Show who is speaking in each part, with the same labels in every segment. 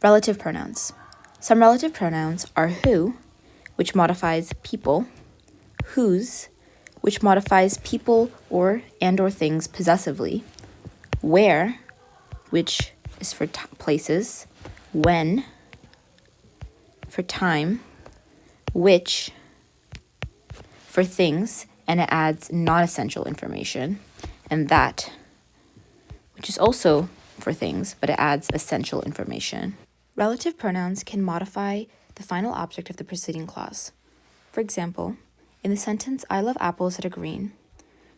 Speaker 1: Relative pronouns. Some relative pronouns are who, which modifies people, whose, which modifies people or things possessively, where, which is for places, when, for time, which, for things, and it adds non-essential information, and that, which is also for things, but it adds essential information. Relative pronouns can modify the final object of the preceding clause. For example, in the sentence, I love apples that are green,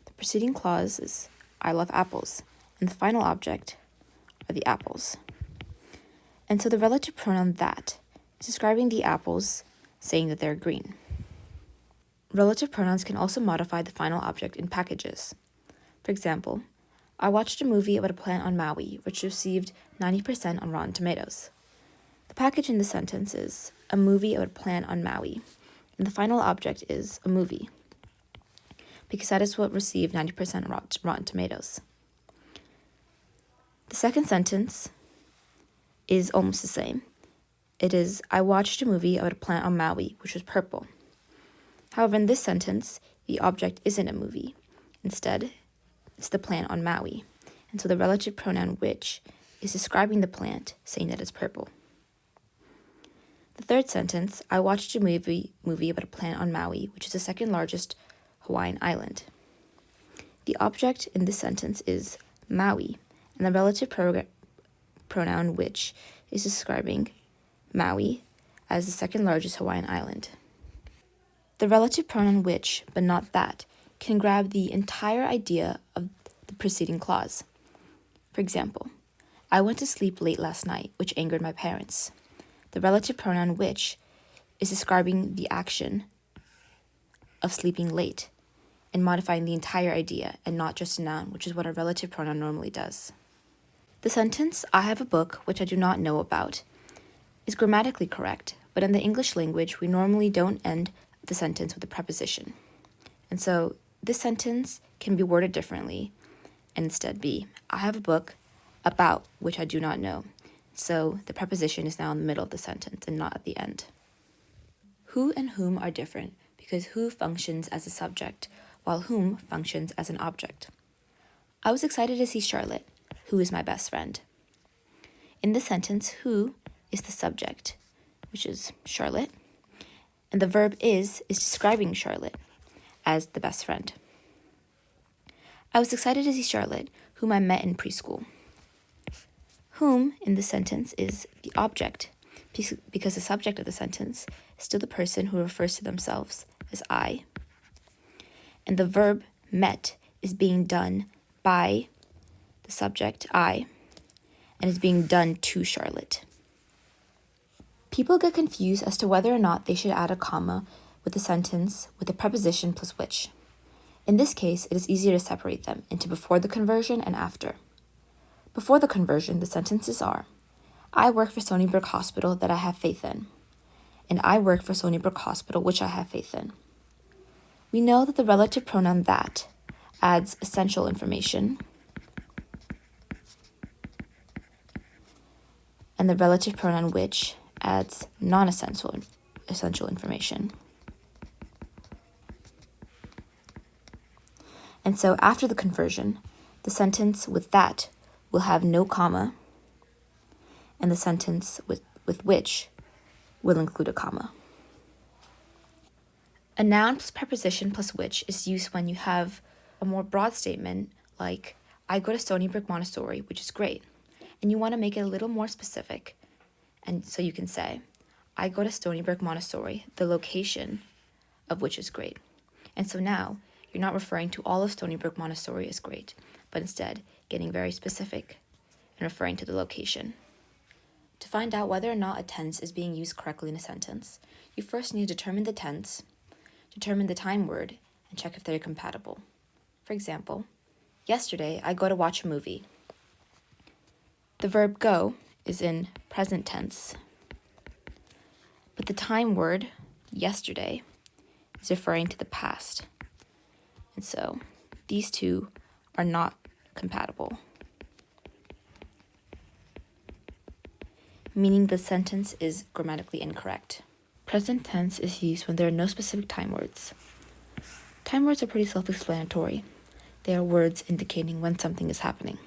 Speaker 1: the preceding clause is I love apples, and the final object are the apples. And so the relative pronoun that is describing the apples, saying that they're green. Relative pronouns can also modify the final object in packages. For example, I watched a movie about a plant on Maui, which received 90% on Rotten Tomatoes. The package in the sentence is a movie about a plant on Maui, and the final object is a movie, because that is what received 90% Rotten Tomatoes. The second sentence is almost the same. It is, I watched a movie about a plant on Maui, which was purple. However, in this sentence, the object isn't a movie. Instead, it's the plant on Maui. And so the relative pronoun which is describing the plant, saying that it's purple. The third sentence, I watched a movie about a plant on Maui, which is the second largest Hawaiian island. The object in this sentence is Maui, and the relative pronoun which is describing Maui as the second largest Hawaiian island. The relative pronoun which, but not that, can grab the entire idea of the preceding clause. For example, I went to sleep late last night, which angered my parents. The relative pronoun which is describing the action of sleeping late and modifying the entire idea and not just a noun, which is what a relative pronoun normally does. The sentence, I have a book which I do not know about, is grammatically correct, but in the English language, we normally don't end the sentence with a preposition. And so this sentence can be worded differently and instead be, I have a book about which I do not know. So the preposition is now in the middle of the sentence and not at the end. Who and whom are different because who functions as a subject while whom functions as an object. I was excited to see Charlotte, who is my best friend. In this sentence, who is the subject, which is Charlotte, and the verb is describing Charlotte as the best friend. I was excited to see Charlotte, whom I met in preschool. Whom in this sentence is the object, because the subject of the sentence is still the person who refers to themselves as I. And the verb met is being done by the subject, I, and is being done to Charlotte. People get confused as to whether or not they should add a comma with the sentence with the preposition plus which. In this case, it is easier to separate them into before the conversion and after. Before the conversion, the sentences are, I work for Stony Brook Hospital that I have faith in, and I work for Stony Brook Hospital which I have faith in. We know that the relative pronoun that adds essential information, and the relative pronoun which adds non-essential information. And so after the conversion, the sentence with that will have no comma, and the sentence with which will include a comma. A noun plus preposition plus which is used when you have a more broad statement like, I go to Stony Brook Montessori, which is great, and you want to make it a little more specific. And so you can say, I go to Stony Brook Montessori, the location of which is great. And so now you're not referring to all of Stony Brook Montessori as great, but instead getting very specific and referring to the location. To find out whether or not a tense is being used correctly in a sentence, you first need to determine the tense, determine the time word, and check if they're compatible. For example, yesterday I go to watch a movie. The verb go is in present tense, but the time word, yesterday, is referring to the past. And so these two are not compatible. meaning the sentence is grammatically incorrect. Present tense is used when there are no specific time words. Time words are pretty self-explanatory. They are words indicating when something is happening.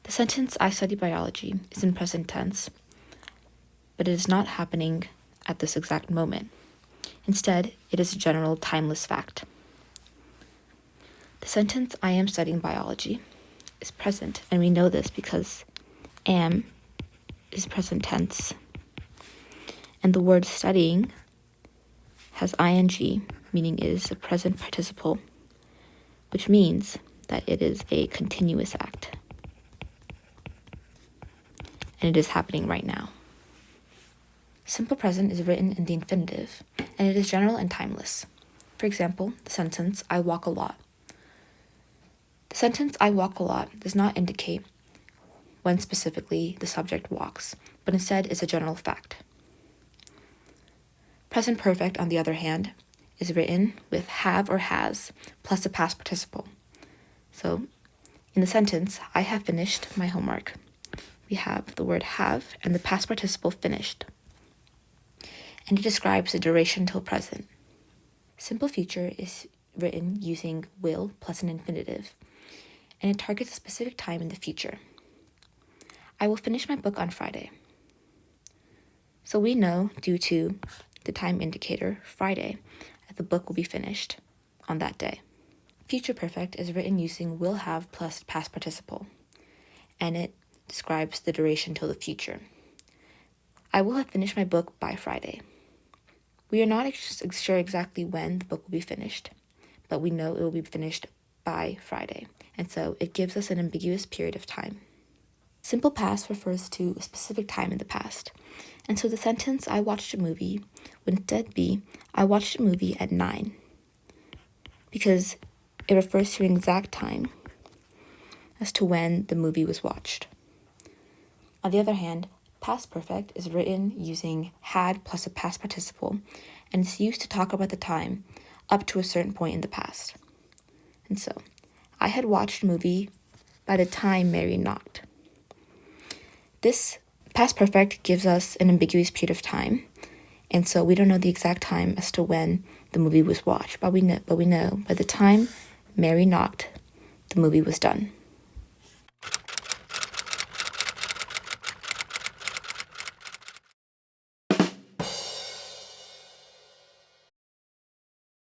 Speaker 1: The sentence, I study biology, is in present tense, but it is not happening at this exact moment. Instead, it is a general, timeless fact. The sentence, I am studying biology, is present, and we know this because am is present tense, and the word studying has ing, meaning it is a present participle, which means that it is a continuous act, and it is happening right now. Simple present is written in the infinitive, and it is general and timeless. For example, the sentence, I walk a lot. The sentence, I walk a lot, does not indicate when specifically the subject walks, but instead is a general fact. Present perfect, on the other hand, is written with have or has plus a past participle. So, in the sentence, I have finished my homework, we have the word have and the past participle finished, and it describes the duration till present. Simple future is written using will plus an infinitive, and it targets a specific time in the future. I will finish my book on Friday. So we know, due to the time indicator, Friday, that the book will be finished on that day. Future perfect is written using will have plus past participle, and it describes the duration till the future. I will have finished my book by Friday. We are not sure exactly when the book will be finished, but we know it will be finished by Friday, and so it gives us an ambiguous period of time. Simple past refers to a specific time in the past, and so the sentence, I watched a movie, would instead be, I watched a movie at 9, because it refers to an exact time as to when the movie was watched. On the other hand, past perfect is written using had plus a past participle, and it's used to talk about the time up to a certain point in the past. And so, I had watched a movie by the time Mary knocked. This past perfect gives us an ambiguous period of time, and so we don't know the exact time as to when the movie was watched, but we know by the time Mary knocked, the movie was done.